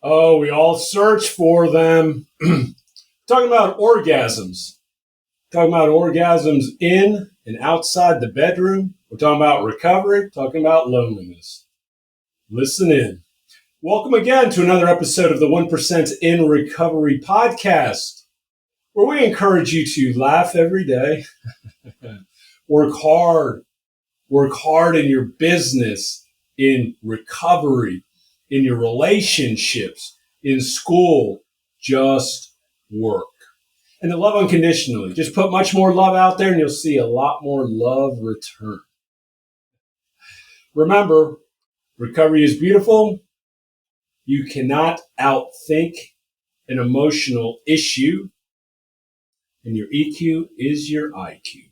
Oh, we all search for them. Talking about orgasms. Talking about orgasms in and outside the bedroom. We're talking about recovery, talking about loneliness. Listen in. Welcome again to another episode of the 1% in Recovery podcast, where we encourage you to laugh every day, work hard in your business, in recovery, in your relationships, in school. Just work. And to love unconditionally. Just put much more love out there and you'll see a lot more love return. Remember, recovery is beautiful. You cannot outthink an emotional issue, and your EQ is your IQ.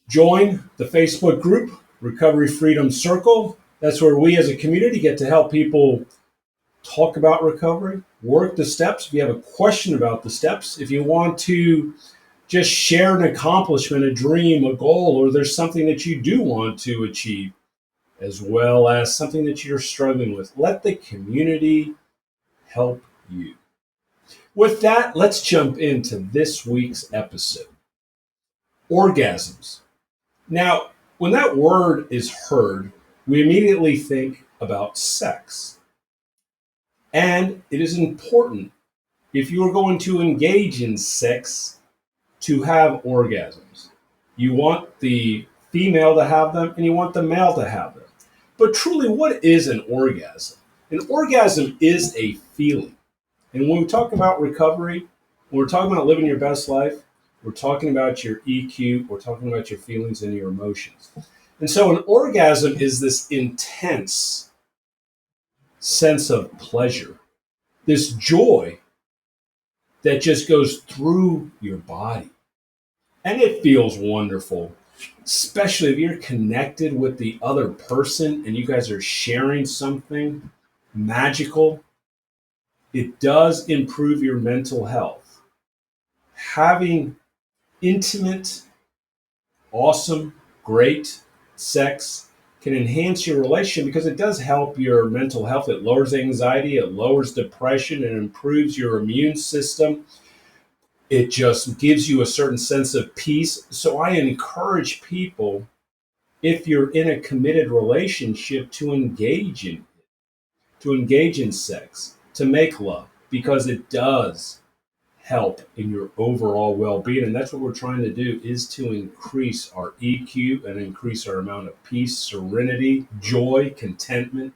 Join the Facebook group, Recovery Freedom Circle. That's where we as a community get to help people talk about recovery, work the steps. If you have a question about the steps, if you want to just share an accomplishment, a dream, a goal, or there's something that you do want to achieve, as well as something that you're struggling with, let the community help you. With that, let's jump into this week's episode. Orgasms. Now, when that word is heard, we immediately think about sex. And it is important, if you are going to engage in sex, to have orgasms. You want the female to have them and you want the male to have them. But truly, what is an orgasm? An orgasm is a feeling. And when we talk about recovery, when we're talking about living your best life, we're talking about your EQ, we're talking about your feelings and your emotions. And so an orgasm is this intense sense of pleasure, this joy that just goes through your body. And it feels wonderful, especially if you're connected with the other person and you guys are sharing something magical. It does improve your mental health. Having intimate, awesome, great sex can enhance your relation because it does help your mental health. It lowers anxiety, it lowers depression, it improves your immune system. It just gives you a certain sense of peace. So I encourage people, if you're in a committed relationship, to engage in sex, to make love, because it does help in your overall well-being. And that's what we're trying to do, is to increase our EQ and increase our amount of peace, serenity, joy, contentment.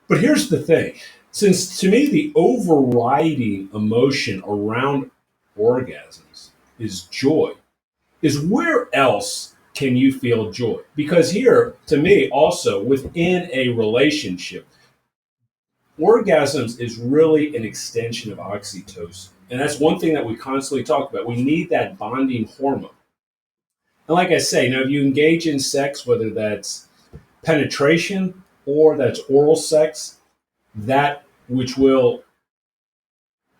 But here's the thing. Since to me, the overriding emotion around orgasms is joy, is where else can you feel joy? Because here, to me, also within a relationship, orgasms is really an extension of oxytocin. And that's one thing that we constantly talk about. We need that bonding hormone. And like I say, now if you engage in sex, whether that's penetration or that's oral sex, that which will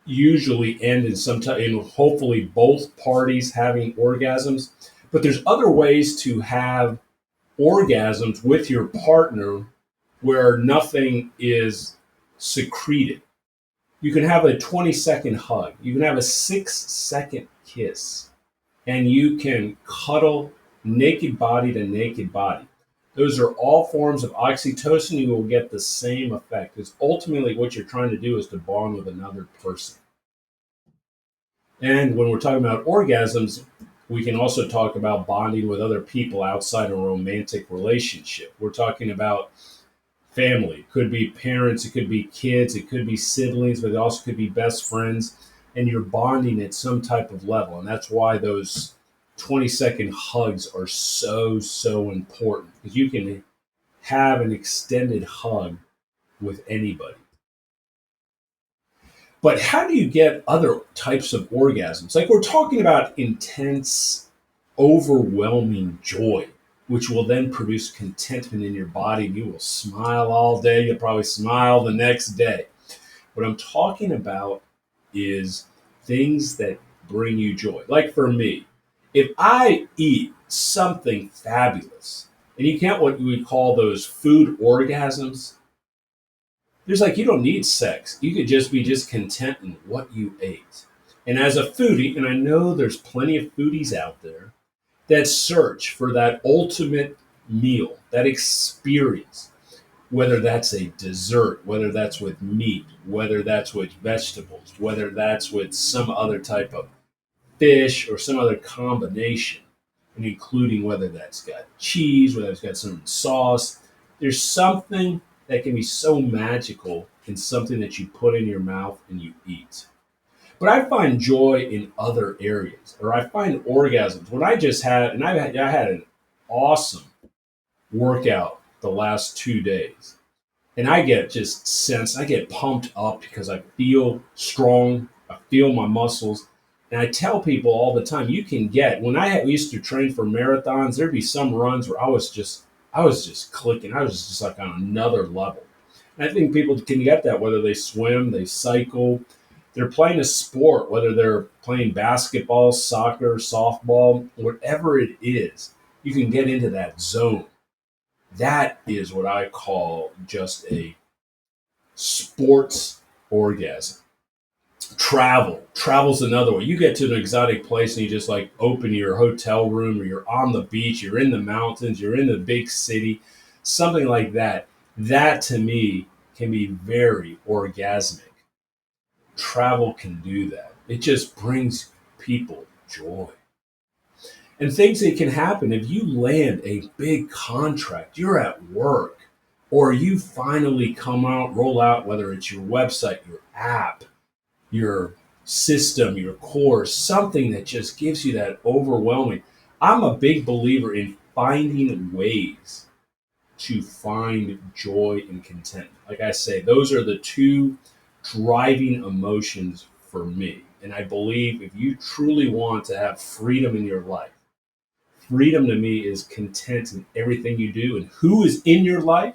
usually end in some time, in hopefully both parties having orgasms. But there's other ways to have orgasms with your partner where nothing is secreted. You can have a 20-second hug. You can have a 6-second kiss. And you can cuddle naked body to naked body. Those are all forms of oxytocin. You will get the same effect. Because ultimately what you're trying to do is to bond with another person. And when we're talking about orgasms, we can also talk about bonding with other people outside a romantic relationship. We're talking about family. It could be parents, it could be kids, it could be siblings, but it also could be best friends. And you're bonding at some type of level. And that's why those 20-second hugs are so important. Because you can have an extended hug with anybody. But how do you get other types of orgasms? Like we're talking about intense, overwhelming joy, which will then produce contentment in your body. You will smile all day. You'll probably smile the next day. What I'm talking about is things that bring you joy. Like for me, if I eat something fabulous, and you get what we call those food orgasms, There's like, you don't need sex. You could just be just content in what you ate. And as a foodie, and I know there's plenty of foodies out there that search for that ultimate meal, that experience, whether that's a dessert, whether that's with meat, whether that's with vegetables, whether that's with some other type of fish or some other combination, and including whether that's got cheese, whether it's got some sauce. There's something that can be so magical in something that you put in your mouth and you eat. But I find joy in other areas, or I find orgasms. When I just had, and I had an awesome workout the last 2 days, and I get just sense, I get pumped up because I feel strong, I feel my muscles. And I tell people all the time, you can get, when used to train for marathons, there'd be some runs where I was just clicking. I was just like on another level. And I think people can get that, whether they swim, they cycle, they're playing a sport, whether they're playing basketball, soccer, softball, whatever it is, you can get into that zone. That is what I call just a sports orgasm. Travel's another way. You get to an exotic place and you just like open your hotel room, or you're on the beach, you're in the mountains, you're in the big city, something like that. That to me can be very orgasmic. Travel can do that. It just brings people joy. And things that can happen if you land a big contract, you're at work, or you finally roll out, whether it's your website, your app, your system, your course, something that just gives you that overwhelming. I'm a big believer in finding ways to find joy and contentment. Like I say, those are the two driving emotions for me. And I believe if you truly want to have freedom in your life, freedom to me is content in everything you do and who is in your life,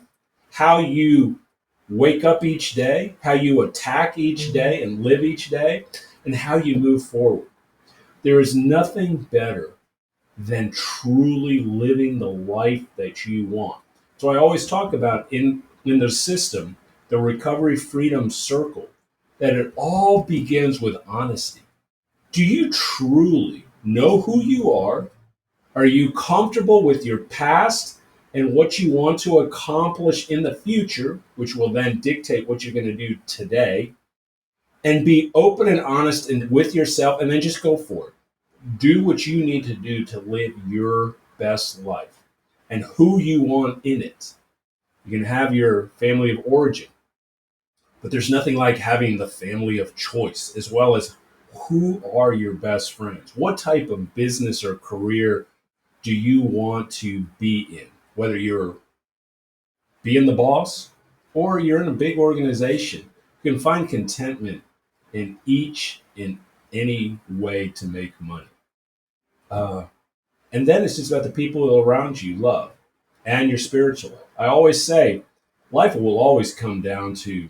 how you wake up each day, how you attack each day and live each day, and how you move forward. There is nothing better than truly living the life that you want. So I always talk about in the system, the recovery freedom circle, that it all begins with honesty. Do you truly know who you are? Are you comfortable with your past and what you want to accomplish in the future, which will then dictate what you're going to do today? And be open and honest and with yourself, and then just go for it. Do what you need to do to live your best life and who you want in it. You can have your family of origin, but there's nothing like having the family of choice, as well as who are your best friends? What type of business or career do you want to be in? Whether you're being the boss or you're in a big organization, you can find contentment in any way to make money. Uh, and then it's just about the people around you love and your spiritual life. I always say life will always come down to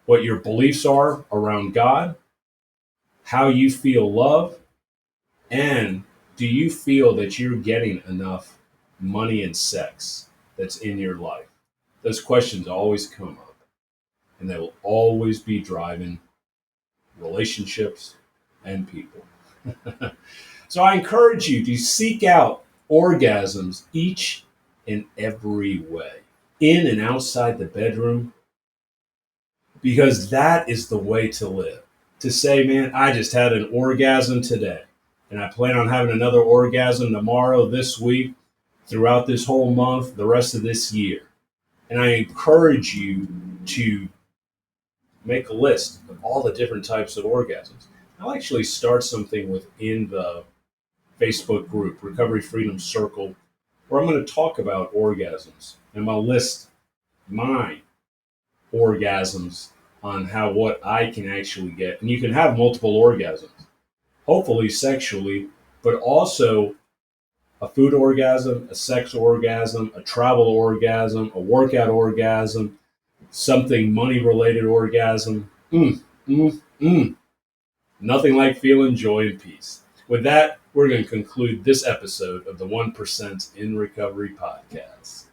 what your beliefs are around God, how you feel love, and do you feel that you're getting enough money and sex that's in your life? Those questions always come up, and they will always be driving relationships and people. So I encourage you to seek out orgasms each and every way, in and outside the bedroom, because that is the way to live. To say, man, I just had an orgasm today, and I plan on having another orgasm tomorrow, this week, throughout this whole month, the rest of this year. And I encourage you to make a list of all the different types of orgasms. I'll actually start something within the Facebook group, Recovery Freedom Circle, where I'm going to talk about orgasms. And I'll list my orgasms on what I can actually get. And you can have multiple orgasms, hopefully sexually, but also a food orgasm, a sex orgasm, a travel orgasm, a workout orgasm, something money related orgasm. Nothing like feeling joy and peace. With that, we're going to conclude this episode of the 1% in Recovery podcast.